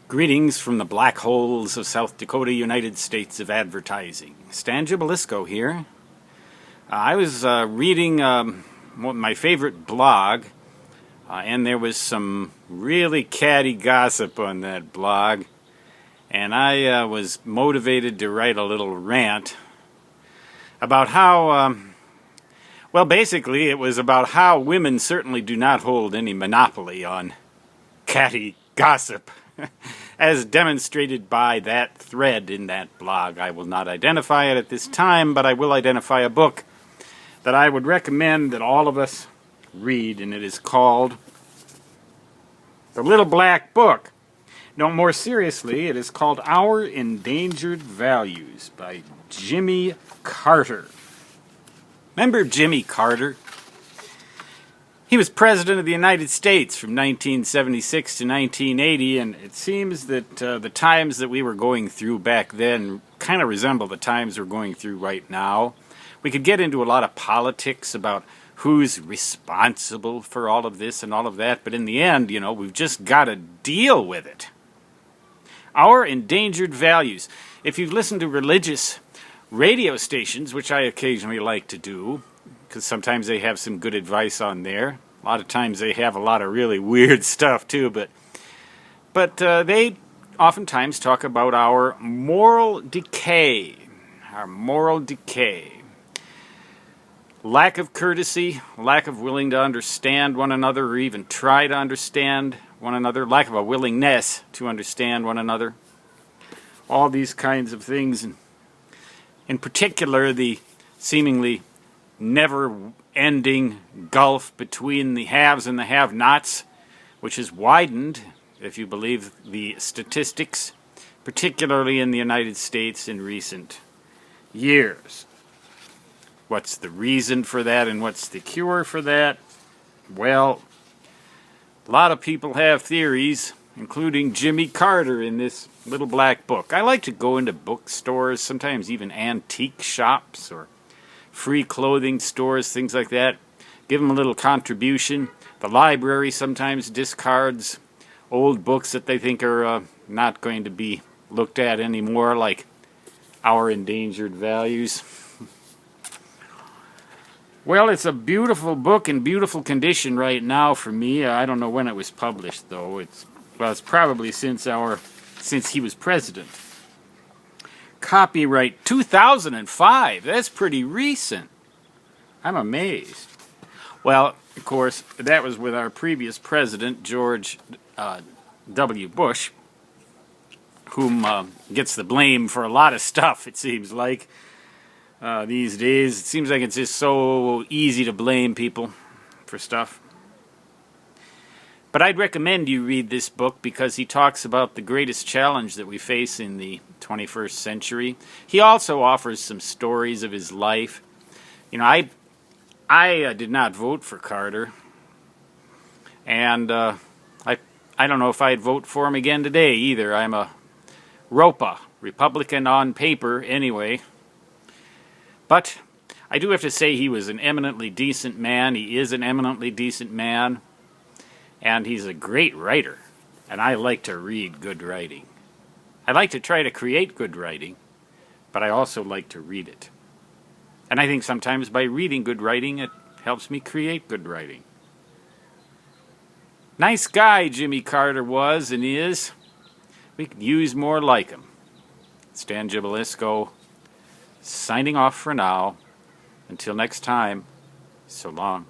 Greetings from the black holes of South Dakota, United States of advertising. Stan Gibilisco here. I was reading my favorite blog, and there was some really catty gossip on that blog, and I was motivated to write a little rant about how, basically it was about how women certainly do not hold any monopoly on catty gossip. As demonstrated by that thread in that blog. I will not identify it at this time, but I will identify a book that I would recommend that all of us read, and it is called The Little Black Book. No, more seriously, it is called Our Endangered Values by Jimmy Carter. Remember Jimmy Carter? He was President of the United States from 1976 to 1980, and it seems that the times that we were going through back then kind of resemble the times we're going through right now. We could get into a lot of politics about who's responsible for all of this and all of that, but in the end, we've just got to deal with it. Our endangered values. If you've listened to religious radio stations, which I occasionally like to do, because sometimes they have some good advice on there. A lot of times they have a lot of really weird stuff too, but they oftentimes talk about our moral decay. Our moral decay. Lack of courtesy, lack of willing to understand one another or even try to understand one another, lack of a willingness to understand one another. All these kinds of things. In particular, the seemingly never-ending gulf between the haves and the have-nots, which has widened, if you believe the statistics, particularly in the United States in recent years. What's the reason for that and what's the cure for that? Well, a lot of people have theories, including Jimmy Carter in this little black book. I like to go into bookstores, sometimes even antique shops or free clothing stores, things like that. Give them a little contribution. The library sometimes discards old books that they think are not going to be looked at anymore, like Our Endangered Values. Well, it's a beautiful book in beautiful condition right now for me. I don't know when it was published, though. It's probably since he was president. Copyright 2005. That's pretty recent. I'm amazed. Well, of course, that was with our previous president, George W. Bush, whom gets the blame for a lot of stuff, it seems like, these days. It seems like it's just so easy to blame people for stuff. But I'd recommend you read this book because he talks about the greatest challenge that we face in the 21st century. He also offers some stories of his life. I did not vote for Carter, and I don't know if I'd vote for him again today either. I'm a ROPA, Republican on paper anyway. But I do have to say he was an eminently decent man. He is an eminently decent man. And he's a great writer, and I like to read good writing. I like to try to create good writing, but I also like to read it. And I think sometimes by reading good writing, it helps me create good writing. Nice guy Jimmy Carter was and is. We could use more like him. Stan Gibilisco, signing off for now. Until next time, so long.